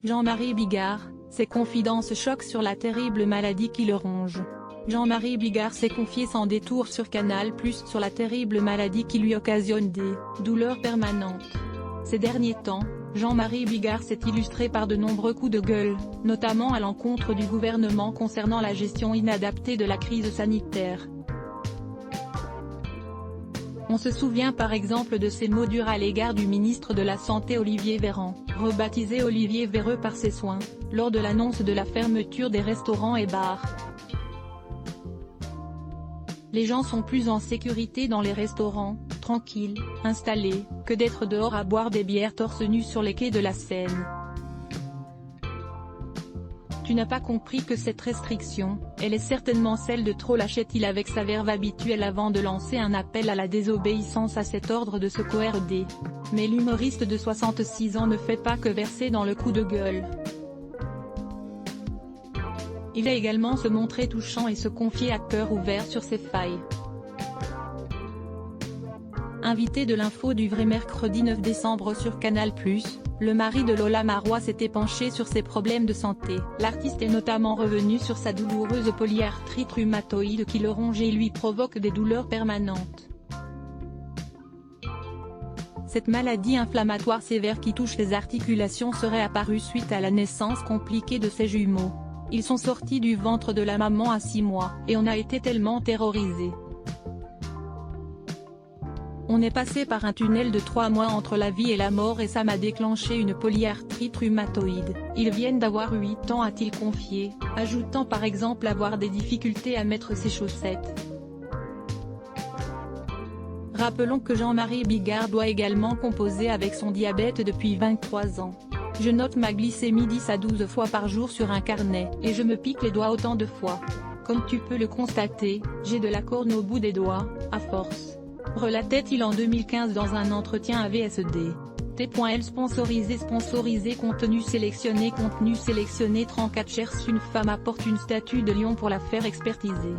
Jean-Marie Bigard, ses confidences choquent sur la terrible maladie qui le ronge. Jean-Marie Bigard s'est confié sans détour sur Canal+ sur la terrible maladie qui lui occasionne des douleurs permanentes. Ces derniers temps, Jean-Marie Bigard s'est illustré par de nombreux coups de gueule, notamment à l'encontre du gouvernement concernant la gestion inadaptée de la crise sanitaire. On se souvient par exemple de ses mots durs à l'égard du ministre de la Santé Olivier Véran, rebaptisé Olivier Véreux par ses soins, lors de l'annonce de la fermeture des restaurants et bars. Les gens sont plus en sécurité dans les restaurants, tranquilles, installés, que d'être dehors à boire des bières torse nu sur les quais de la Seine. Tu n'as pas compris que cette restriction, elle est certainement celle de trop, lâchait-il avec sa verve habituelle avant de lancer un appel à la désobéissance à cet ordre de se coerder. Mais l'humoriste de 66 ans ne fait pas que verser dans le coup de gueule. Il a également se montrer touchant et se confier à cœur ouvert sur ses failles. Invité de l'info du vrai mercredi 9 décembre sur Canal+, le mari de Lola Marois s'était penché sur ses problèmes de santé. L'artiste est notamment revenu sur sa douloureuse polyarthrite rhumatoïde qui le ronge et lui provoque des douleurs permanentes. Cette maladie inflammatoire sévère qui touche les articulations serait apparue suite à la naissance compliquée de ses jumeaux. Ils sont sortis du ventre de la maman à 6 mois, et on a été tellement terrorisés. On est passé par un tunnel de 3 mois entre la vie et la mort et ça m'a déclenché une polyarthrite rhumatoïde. Ils viennent d'avoir 8 ans, a-t-il confié, ajoutant par exemple avoir des difficultés à mettre ses chaussettes. Rappelons que Jean-Marie Bigard doit également composer avec son diabète depuis 23 ans. Je note ma glycémie 10 à 12 fois par jour sur un carnet, et je me pique les doigts autant de fois. Comme tu peux le constater, j'ai de la corne au bout des doigts, à force. Relatait-il en 2015 dans un entretien à VSD. T.L sponsorisé contenu sélectionné 34 cherche une femme apporte une statue de lion pour la faire expertiser.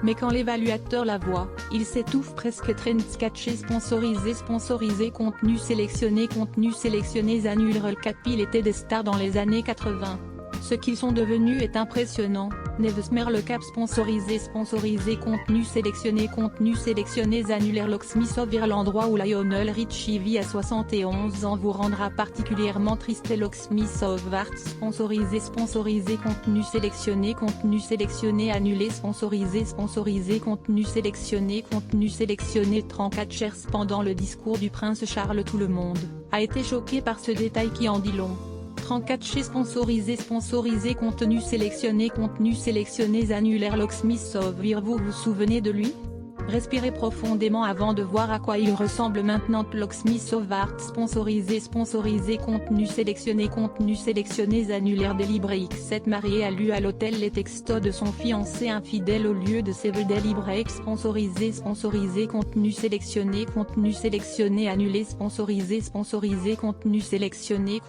Mais quand l'évaluateur la voit, il s'étouffe presque. Trend sketché sponsorisé contenu sélectionné annule recap. Il était des stars dans les années 80. Ce qu'ils sont devenus est impressionnant. Nevesmer le cap sponsorisé contenu sélectionné annulaire. Locksmith of l'endroit où Lionel Richie vit à 71 ans vous rendra particulièrement triste. Locksmith of Art sponsorisé contenu sélectionné annulé sponsorisé contenu sélectionné 34 chers. Pendant le discours du prince Charles, tout le monde a été choqué par ce détail qui en dit long. 34 chez sponsorisé contenu sélectionné annulaire. Locksmith of Vir, vous vous souvenez de lui? Respirez profondément avant de voir à quoi il ressemble maintenant. Locksmith of Art sponsorisé contenu sélectionné annulaire. Delibre X7 marié a lu à l'hôtel les textos de son fiancé infidèle au lieu de ses vœux. Delibre X sponsorisé contenu sélectionné annulé sponsorisé contenu sélectionné